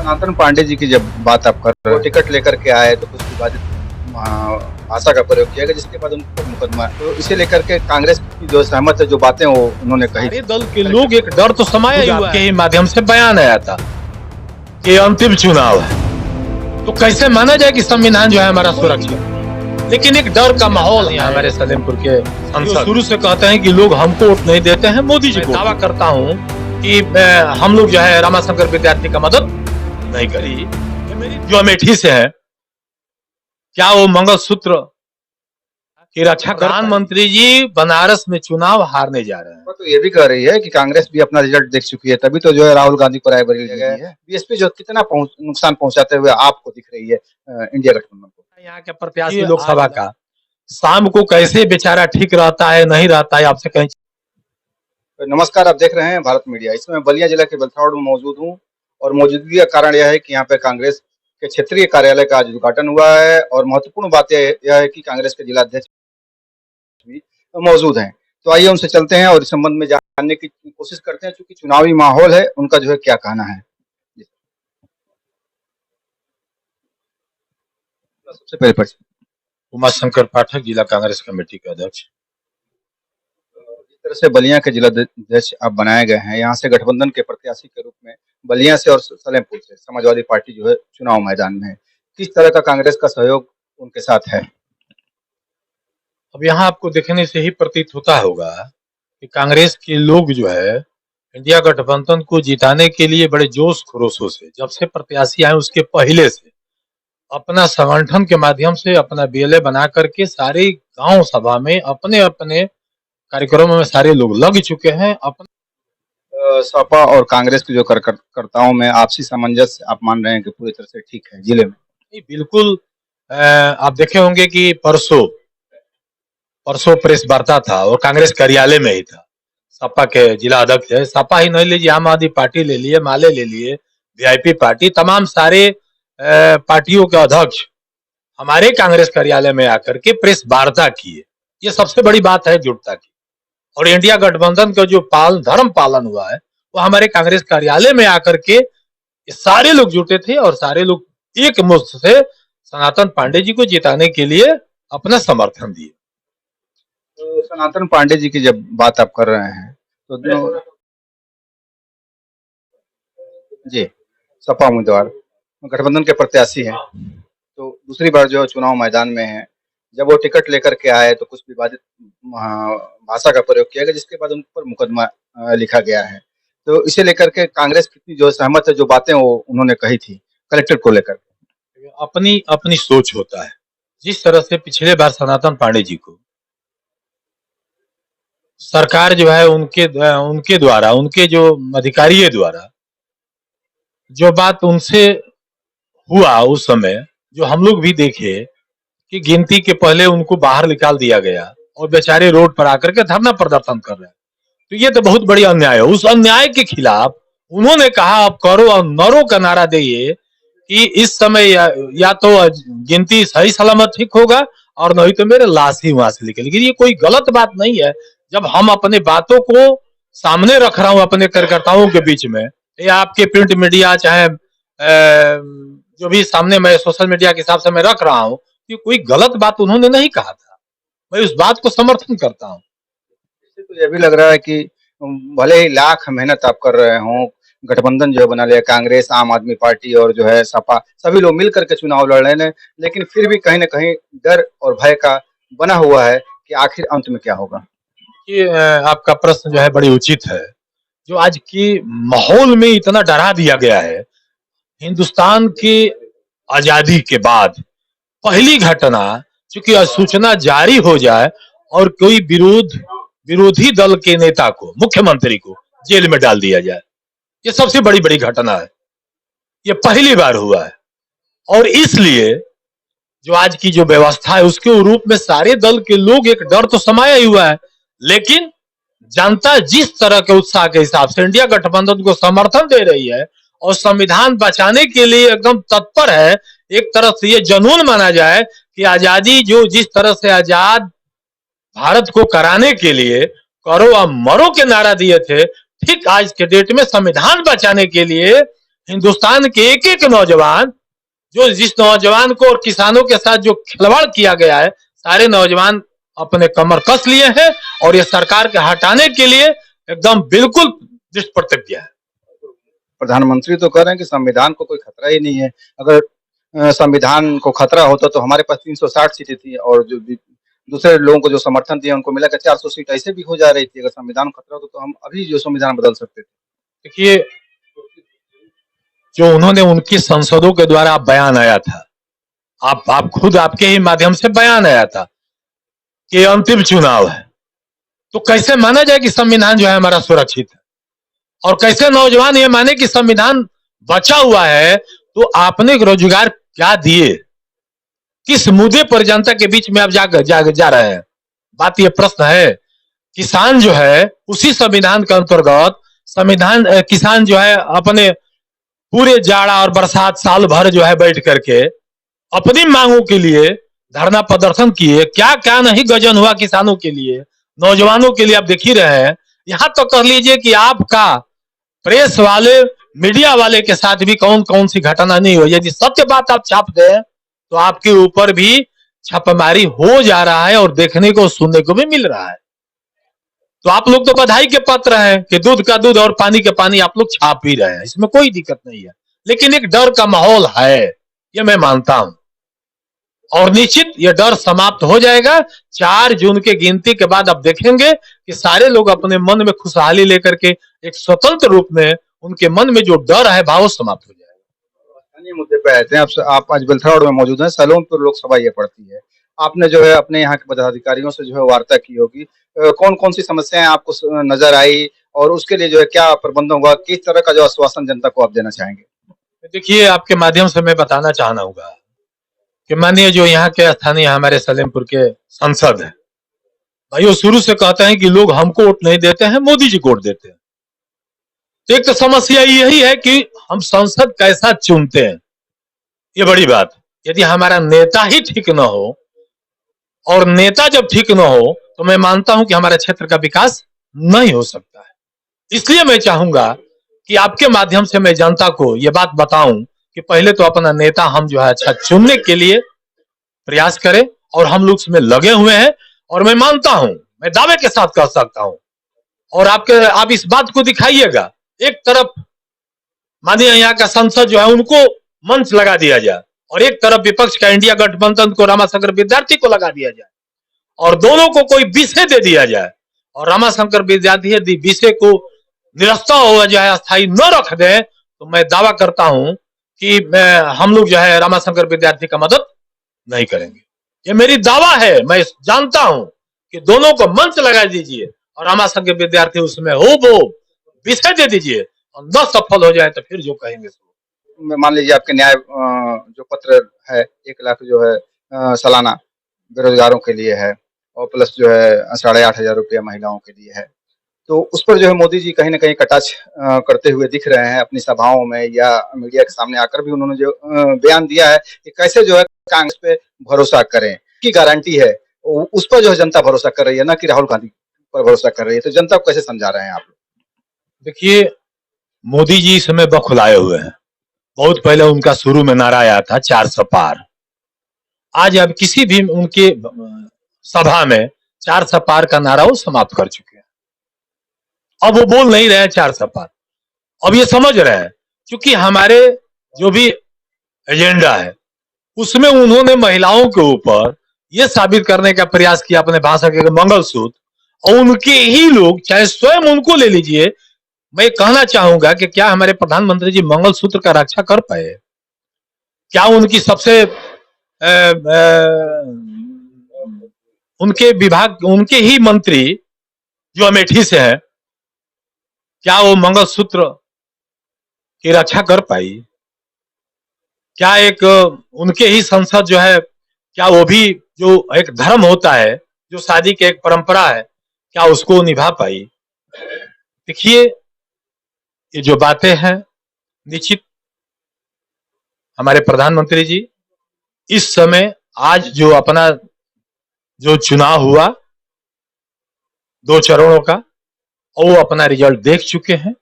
सनातन पांडे जी की जब बात आप कर रहे हो, टिकट लेकर के आए तो कुछ विवादित भाषा का प्रयोग किया गया, जिसके बाद उन पर मुकदमा, तो इसे लेकर के कांग्रेस की जो सहमत है, जो बातें वो उन्होंने कही। सारे दल के लोग एक डर तो समाया हुआ है। के माध्यम से बयान आया था कि अंतिम चुनाव है, तो कैसे माना जाए कि संविधान जो है हमारा सुरक्षित, लेकिन एक डर का माहौल है हमारे सलेमपुर के सांसद शुरू से कहते हैं कि लोग हमको वोट नहीं देते हैं, मोदी जी को। दावा करता हूं कि हम लोग जो है रामाशंकर विद्यार्थी का मदद नहीं करी। जो अमेठी से है, क्या वो मंगलसूत्र की रक्षा? प्रधानमंत्री जी बनारस में चुनाव हारने जा रहे हैं। तो ये भी कह रही है कि कांग्रेस भी अपना रिजल्ट देख चुकी है, तभी तो जो है राहुल गांधी को रायबरेली ले गए है। बीएसपी जो कितना नुकसान पहुंचाते हुए आपको दिख रही है इंडिया गठबंधन को। यहाँ के प्रत्याशी लोकसभा का शाम को कैसे बेचारा ठीक रहता है, नहीं रहता है, आपसे कहीं। नमस्कार, आप देख रहे हैं भारत मीडिया। इसमें बलिया जिला के बलथौड़ में मौजूद हूँ और मौजूदगी का कारण यह है कि यहाँ पे कांग्रेस के क्षेत्रीय कार्यालय का आज उद्घाटन हुआ है और महत्वपूर्ण बात यह है कि कांग्रेस के जिलाध्यक्ष भी मौजूद हैं। तो आइए उनसे चलते हैं और इस संबंध में जानने की कोशिश करते हैं, क्योंकि चुनावी माहौल है, उनका जो है क्या कहना है। सबसे पहले परिचय। उमाशंकर पाठक, जिला कांग्रेस कमेटी के अध्यक्ष। जिस तरह से बलिया के जिलाध्यक्ष आप बनाए गए हैं, यहाँ से गठबंधन के प्रत्याशी के रूप में बलिया से और सलेमपुर से समाजवादी पार्टी जो है चुनाव मैदान में है, किस तरह का कांग्रेस का सहयोग उनके साथ है? अब यहाँ आपको देखने से ही प्रतीत होता होगा कि कांग्रेस के लोग जो है इंडिया गठबंधन को जिताने के लिए बड़े जोश खरोशों से, जब से प्रत्याशी आए उसके पहले से अपना संगठन के माध्यम से अपना बीएलए बना करके सारे गांव सभा में अपने अपने कार्यक्रमों में सारे लोग लग चुके हैं। सपा और कांग्रेस के जो कार्यकर्ताओं में आपसी सामंजस्य आप मान रहे हैं कि पूरी तरह से ठीक है जिले में? बिल्कुल। आप देखे होंगे कि परसों प्रेस वार्ता था और कांग्रेस कार्यालय में ही था। सपा के जिला अध्यक्ष है, सपा ही नहीं लीजिए, आम आदमी पार्टी ले लिए, माले ले लिए, वीआईपी पार्टी, तमाम सारे पार्टियों के अध्यक्ष हमारे कांग्रेस कार्यालय में आकर के प्रेस वार्ता किए। ये सबसे बड़ी बात है जुटता की। और इंडिया गठबंधन का जो धर्म पालन हुआ है वो हमारे कांग्रेस कार्यालय में आकर के सारे लोग जुटे थे और सारे लोग एक मुश्त से सनातन पांडे जी को जिताने के लिए अपना समर्थन दिए। तो सनातन पांडे जी की जब बात आप कर रहे हैं तो जी सपा उम्मीदवार गठबंधन के प्रत्याशी हैं, तो दूसरी बार जो चुनाव मैदान में है, जब वो टिकट लेकर के आए तो कुछ विवादित भाषा का प्रयोग किया गया, जिसके बाद उन पर मुकदमा लिखा गया है। तो इसे लेकर के कांग्रेस की जो सहमत है, जो बातें वो उन्होंने कही थी कलेक्टर को लेकर। अपनी अपनी सोच होता है। जिस तरह से पिछले बार सनातन पांडे जी को सरकार जो है उनके द्वारा, उनके जो अधिकारियों द्वारा जो बात उनसे हुआ उस समय, जो हम लोग भी देखे कि गिनती के पहले उनको बाहर निकाल दिया गया और बेचारे रोड पर आकर के धरना प्रदर्शन कर रहे हैं, तो ये तो बहुत बड़ी अन्याय है। उस अन्याय के खिलाफ उन्होंने कहा अब करो और मरो का नारा दिए कि इस समय या तो गिनती सही सलामत ठीक होगा और नहीं तो मेरे लाश ही वहां से निकलेगी। ये कोई गलत बात नहीं है। जब हम अपने बातों को सामने रख रहा हूं अपने कार्यकर्ताओं के बीच में, या आपके प्रिंट मीडिया चाहे जो भी सामने मैं सोशल मीडिया के हिसाब से मैं रख रहा हूं, कि कोई गलत बात उन्होंने नहीं कहा था, मैं उस बात को समर्थन करता हूं। तो ये भी लग रहा है कि भले ही लाख मेहनत आप कर रहे हो, गठबंधन जो है बना लिया, कांग्रेस, आम आदमी पार्टी और जो है सपा, सभी लोग मिल करके चुनाव लड़ रहे हैं, लेकिन फिर भी कहीं ना कहीं डर और भय का बना हुआ है कि आखिर अंत में क्या होगा। ये आपका प्रश्न जो है बड़ी उचित है। जो आज की माहौल में इतना डरा दिया गया है, हिंदुस्तान की आजादी के बाद पहली घटना, चूंकि सूचना जारी हो जाए और कोई विरोधी दल के नेता को, मुख्यमंत्री को जेल में डाल दिया जाए, ये सबसे बड़ी घटना है। ये पहली बार हुआ है और इसलिए जो आज की जो व्यवस्था है उसके रूप में सारे दल के लोग एक डर तो समाया हुआ है, लेकिन जनता जिस तरह के उत्साह के हिसाब से इंडिया गठबंधन को समर्थन दे रही है और संविधान बचाने के लिए एकदम तत्पर है, एक तरफ से ये जुनून माना जाए कि आजादी जो जिस तरह से आजाद भारत को कराने के लिए करो और मरो के नारा दिए थे, ठीक आज के डेट में संविधान बचाने के लिए हिंदुस्तान के एक एक नौजवान, जो जिस नौजवान को और किसानों के साथ जो खिलवाड़ किया गया है, सारे नौजवान अपने कमर कस लिए हैं और ये सरकार के हटाने के लिए एकदम बिल्कुल दृढ़ प्रतिज्ञा है। प्रधानमंत्री तो कह रहे हैं कि संविधान को कोई खतरा ही नहीं है। अगर संविधान को खतरा होता तो हमारे पास 360 सीटें थी और जो दूसरे लोगों को जो समर्थन दिया उनको मिला कि 400 सीट ऐसे भी हो जा रही थी। अगर संविधान खतरा होता तो हम अभी जो संविधान बदल सकते थे। देखिए, जो उन्होंने उनकी संसदों के द्वारा बयान आया था, आप खुद आपके ही माध्यम से बयान आया था कि अंतिम चुनाव है, तो कैसे माना जाए कि संविधान जो है हमारा सुरक्षित है, और कैसे नौजवान ये माने कि संविधान बचा हुआ है। तो आपने रोजगार क्या दिए, किस मुद्दे पर जनता के बीच में आप जा रहे हैं? बात ये प्रश्न है। किसान जो है उसी संविधान के अंतर्गत किसान जो है अपने पूरे जाड़ा और बरसात साल भर जो है बैठ करके अपनी मांगों के लिए धरना प्रदर्शन किए। क्या क्या नहीं गजन हुआ किसानों के लिए, नौजवानों के लिए आप देख ही रहे हैं। यहां तो कर लीजिए कि आपका प्रेस वाले, मीडिया वाले के साथ भी कौन कौन सी घटना नहीं हुई। यदि सत्य बात आप छाप दें तो आपके ऊपर भी छापेमारी हो जा रहा है और देखने को सुनने को भी मिल रहा है। तो आप लोग तो बधाई के पात्र हैं कि दूध का दूध और पानी के पानी आप लोग छाप ही रहे हैं, इसमें कोई दिक्कत नहीं है। लेकिन एक डर का माहौल है, ये मैं मानता हूं, और निश्चित ये डर समाप्त हो जाएगा। 4 जून के गिनती के बाद आप देखेंगे कि सारे लोग अपने मन में खुशहाली लेकर के एक स्वतंत्र रूप में उनके मन में जो डर है भाव समाप्त हो जाएगा। स्थानीय मुद्दे पे आते हैं। आप आज बेलथाड़ में मौजूद हैं। सलोनपुर लोकसभा ये पड़ती है। आपने जो है अपने यहाँ के पदाधिकारियों से जो है वार्ता की होगी। कौन कौन सी समस्याएं आपको नजर आई और उसके लिए जो है क्या प्रबंध होगा? किस तरह का जो आश्वासन जनता को आप देना चाहेंगे? देखिए, आपके माध्यम से मैं बताना चाहना होगा कि माननीय जो यहाँ के स्थानीय हमारे सलेमपुर के सांसद है भाई, वो शुरू से कहते हैं कि लोग हमको वोट नहीं देते हैं, मोदी जी को वोट देते हैं। तो एक तो समस्या यही है कि हम संसद कैसा चुनते हैं, ये बड़ी बात। यदि हमारा नेता ही ठीक न हो, और नेता जब ठीक न हो तो मैं मानता हूं कि हमारे क्षेत्र का विकास नहीं हो सकता है। इसलिए मैं चाहूंगा कि आपके माध्यम से मैं जनता को ये बात बताऊं कि पहले तो अपना नेता हम जो है अच्छा चुनने के लिए प्रयास करें, और हम लोग इसमें लगे हुए हैं। और मैं मानता हूं, मैं दावे के साथ कह सकता हूं, और आप इस बात को दिखाइएगा। एक तरफ माननीय यहाँ का संसद जो है उनको मंच लगा दिया जाए, और एक तरफ विपक्ष का इंडिया गठबंधन को रामाशंकर विद्यार्थी को लगा दिया जाए, और दोनों को कोई विषय दे दिया जाए, और रामाशंकर विद्यार्थी यदि विषय को निरस्ता हो जाए, अस्थायी न रख दे, तो मैं दावा करता हूं कि हम लोग जो है रामाशंकर विद्यार्थी का मदद नहीं करेंगे। ये मेरी दावा है। मैं जानता हूं कि दोनों को मंच लगा दीजिए और रामाशंकर विद्यार्थी उसमें हो वो विषय दे दीजिए, और न सफल हो जाए तो फिर जो कहेंगे मान लीजिए आपके न्याय जो पत्र है 1 लाख जो है सालाना बेरोजगारों के लिए है, और प्लस जो है 8,500 रुपया महिलाओं के लिए है। तो उस पर जो है मोदी जी कहीं न कहीं कटाक्ष करते हुए दिख रहे हैं अपनी सभाओं में या मीडिया के सामने आकर भी उन्होंने जो बयान दिया है कि कैसे जो है कांग्रेस पे भरोसा करें, की गारंटी है। उस पर जो है जनता भरोसा कर रही है, ना कि राहुल गांधी पर भरोसा कर रही है। तो जनता को कैसे समझा रहे हैं आप लोग? देखिए, मोदी जी इस समय बौखलाए हुए हैं। बहुत पहले उनका शुरू में नारा आया था 400 पार। आज अब किसी भी उनके सभा में 400 पार का नारा वो समाप्त कर चुके हैं। अब वो बोल नहीं रहे हैं 400 पार। अब ये समझ रहे हैं, क्योंकि हमारे जो भी एजेंडा है उसमें उन्होंने महिलाओं के ऊपर ये साबित करने का प्रयास किया अपने भाषण के मंगलसूत्र, और उनके ही लोग, चाहे स्वयं उनको ले लीजिए, मैं कहना चाहूंगा कि क्या हमारे प्रधानमंत्री जी मंगलसूत्र का रक्षा कर पाए? क्या उनकी सबसे उनके विभाग, उनके ही मंत्री जो अमेठी से हैं, क्या वो मंगलसूत्र की रक्षा कर पाई? क्या एक उनके ही संसद जो है, क्या वो भी जो एक धर्म होता है, जो शादी की एक परंपरा है, क्या उसको निभा पाई? देखिए, ये जो बातें हैं, निश्चित हमारे प्रधानमंत्री जी इस समय आज जो अपना जो चुनाव हुआ 2 चरणों का, और वो अपना रिजल्ट देख चुके हैं।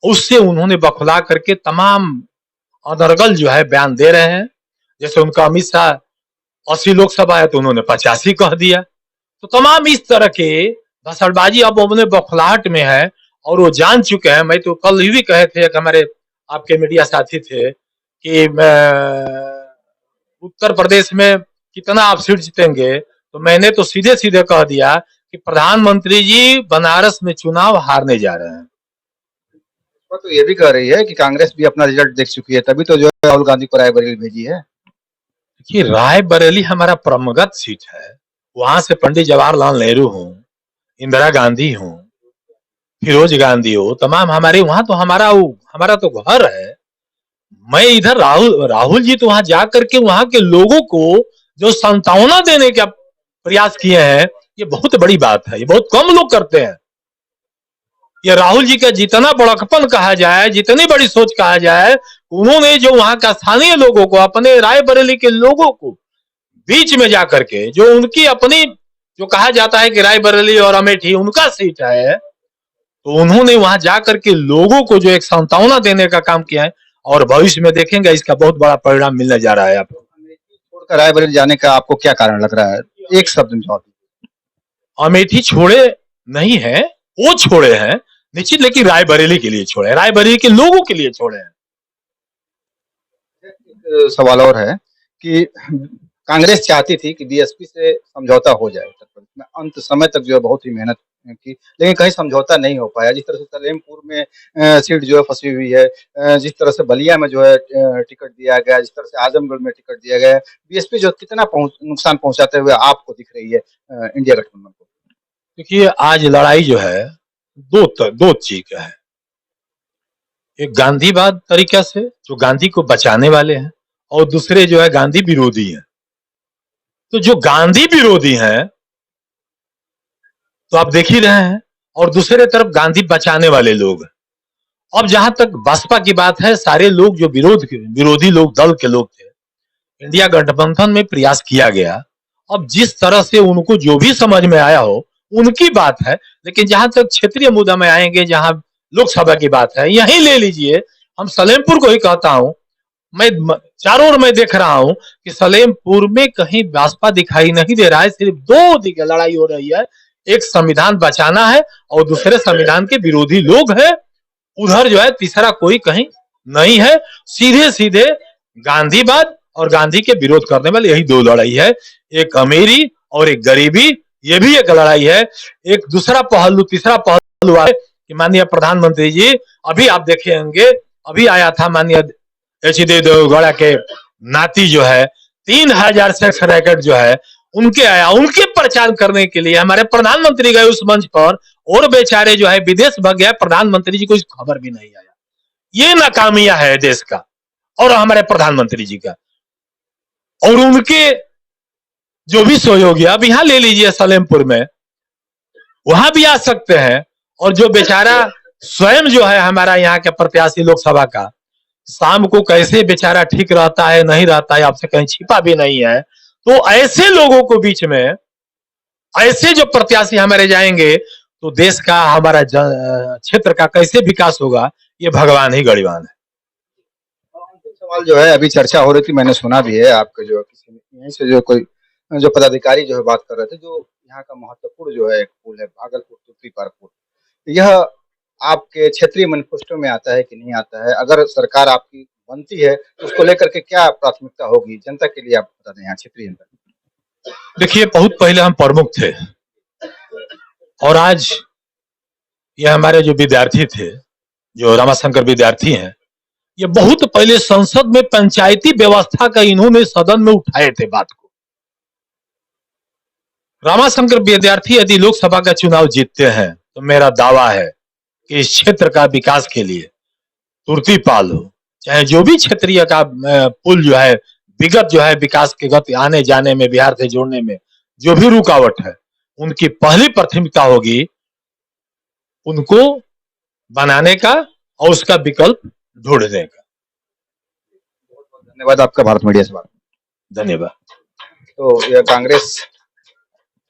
उससे उन्होंने बखुला करके तमाम अनर्गल जो है बयान दे रहे हैं। जैसे उनका अमित शाह 80 लोकसभा है तो उन्होंने 85 कह दिया। तो तमाम इस तरह के घसड़बाजी अब अपने बौखलाहट में है और वो जान चुके हैं। मैं तो कल ही भी कहे थे, एक हमारे आपके मीडिया साथी थे कि उत्तर प्रदेश में कितना आप सीट जीतेंगे, तो मैंने तो सीधे सीधे कह दिया कि प्रधानमंत्री जी बनारस में चुनाव हारने जा रहे हैं। वो तो ये भी कह रही है कि कांग्रेस भी अपना रिजल्ट देख चुकी है, तभी तो जो है राहुल गांधी को रायबरेली भेजी है। देखिए, रायबरेली हमारा परमगत सीट है। वहां से पंडित जवाहरलाल नेहरू हो, इंदिरा गांधी हो, फिरोज गांधी हो, तमाम हमारे वहां तो हमारा तो घर है। मैं इधर राहुल जी तो वहां जाकर के वहां के लोगों को जो सांत्वना देने का प्रयास किए हैं, ये बहुत बड़ी बात है। ये बहुत कम लोग करते हैं। ये राहुल जी का जितना बड़कपन कहा जाए, जितनी बड़ी सोच कहा जाए, उन्होंने जो वहां का स्थानीय लोगों को, अपने रायबरेली के लोगों को बीच में जाकर के, जो उनकी अपनी, जो कहा जाता है कि रायबरेली और अमेठी उनका सीट है, तो उन्होंने वहां जाकर के लोगों को जो एक सांत्वना देने का काम किया है। और भविष्य में देखेंगे इसका बहुत बड़ा परिणाम मिलने जा रहा है आपको। अमेठी छोड़कर रायबरेली जाने का आपको क्या कारण लग रहा है? एक शब्द में जवाब दीजिए। अमेठी छोड़े नहीं है, वो छोड़े हैं निश्चित, लेकिन रायबरेली के लिए छोड़े, रायबरेली के लोगों के लिए छोड़े हैं। एक सवाल और है कि कांग्रेस चाहती थी कि बीएसपी से समझौता हो जाए उत्तर प्रदेश में, अंत समय तक जो है बहुत ही मेहनत की, लेकिन कहीं समझौता नहीं हो पाया। जिस तरह से सलेमपुर में सीट जो है फंसी हुई है, जिस तरह से बलिया में जो है टिकट दिया गया, जिस तरह से आजमगढ़ में टिकट दिया गया, बीएसपी जो कितना नुकसान पहुंचाते हुए आपको दिख रही है इंडिया गठबंधन को? देखिए, आज लड़ाई जो है दो चीज का है। एक गांधीवाद तरीका से, जो गांधी को बचाने वाले हैं, और दूसरे जो है गांधी विरोधी हैं। तो जो गांधी विरोधी हैं तो आप देख ही रहे हैं, और दूसरे तरफ गांधी बचाने वाले लोग हैं। अब जहां तक बसपा की बात है, सारे लोग जो विरोधी लोग, दल के लोग थे, इंडिया गठबंधन में प्रयास किया गया। अब जिस तरह से उनको जो भी समझ में आया हो उनकी बात है, लेकिन जहां तक क्षेत्रीय मुद्दा में आएंगे, जहां लोकसभा की बात है, यही ले लीजिए। हम सलेमपुर को ही कहता हूं, मैं चारों ओर मैं देख रहा हूं कि सलेमपुर में कहीं भाजपा दिखाई नहीं दे रहा है। सिर्फ दो दिग्गज लड़ाई हो रही है। एक संविधान बचाना है और दूसरे संविधान के विरोधी लोग हैं। उधर जो है तीसरा कोई कहीं नहीं है। सीधे सीधे गांधीवाद और गांधी के विरोध करने वाले, यही दो लड़ाई है। एक अमीरी और एक गरीबी, ये भी एक लड़ाई है। एक दूसरा पहलू, तीसरा पहलू है कि माननीय प्रधानमंत्री जी, अभी आप देखे होंगे, अभी आया था माननीय एच.डी. देवगौड़ा के नाती जो है, 3000 सेक्स रैकेट जो है उनके आया, उनके प्रचार करने के लिए हमारे प्रधानमंत्री गए उस मंच पर, और बेचारे जो है विदेश भाग गया। प्रधानमंत्री जी को इस खबर भी नहीं आया। ये नाकामिया है देश का और हमारे प्रधानमंत्री जी का। और उनके जो भी सहयोगी, अब यहां ले लीजिए सलेमपुर में, वहां भी आ सकते हैं। और जो बेचारा स्वयं जो है हमारा यहाँ के प्रत्याशी लोकसभा का, शाम को कैसे बेचारा ठीक रहता है नहीं रहता है, आपसे कहीं छिपा भी नहीं है। तो ऐसे लोगों को बीच में, ऐसे जो प्रत्याशी हमारे जाएंगे, तो देश का, हमारा क्षेत्र का कैसे विकास होगा, ये भगवान ही गणिवान है। अंतिम सवाल जो है, अभी चर्चा हो रही थी, मैंने सुना भी है आपके जो किसी यहीं से जो कोई जो पदाधिकारी जो है बात कर रहे थे, जो यहाँ का महत्वपूर्ण जो है एक पुल है भागलपुर तुर्ती पार पुल, यह आपके क्षेत्रीय मैनिफेस्टो में आता है कि नहीं आता है? अगर सरकार आपकी बनती है तो उसको लेकर के क्या प्राथमिकता होगी जनता के लिए, आप बता दें यहाँ क्षेत्रीय जनता। देखिए, बहुत पहले हम प्रमुख थे, और आज ये हमारे जो विद्यार्थी थे, जो रामाशंकर विद्यार्थी हैं, ये बहुत पहले संसद में पंचायती व्यवस्था का इन्होंने सदन में उठाए थे बात को। रामाशंकर विद्यार्थी यदि लोकसभा का चुनाव जीतते हैं तो मेरा दावा है कि इस क्षेत्र का विकास के लिए, तुर्तीपाल हो चाहे जो भी क्षेत्रीय का पुल जो है, विगत जो है विकास के गति आने जाने में, बिहार से जोड़ने में जो भी रुकावट है, उनकी पहली प्राथमिकता होगी उनको बनाने का और उसका विकल्प ढूंढने का। धन्यवाद आपका भारत मीडिया से बात। धन्यवाद। तो यह कांग्रेस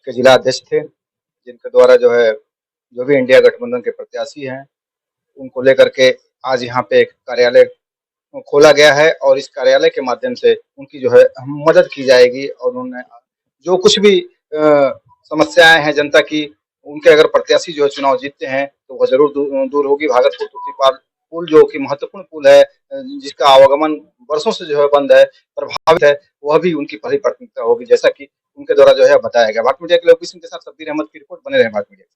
के जिला अध्यक्ष थे, जिनके द्वारा जो है जो भी इंडिया गठबंधन के प्रत्याशी हैं उनको लेकर के आज यहाँ पे एक कार्यालय खोला गया है और इस कार्यालय के माध्यम से उनकी जो है मदद की जाएगी और उन्हें जो कुछ भी समस्याएं हैं जनता की, उनके अगर प्रत्याशी जो है चुनाव जीतते हैं तो वह जरूर दूर होगी। भागलपुर तुर्तीपार पुल जो कि महत्वपूर्ण पुल है, जिसका आवागमन वर्षों से जो है बंद है, प्रभावित है, वह भी उनकी पहली प्राथमिकता होगी, जैसा कि उनके द्वारा जो है बताया गया। भारत मीडिया के लिए ओपी सिंह के साथ शब्बीर अहमद की रिपोर्ट। बने रहे भारत मीडिया।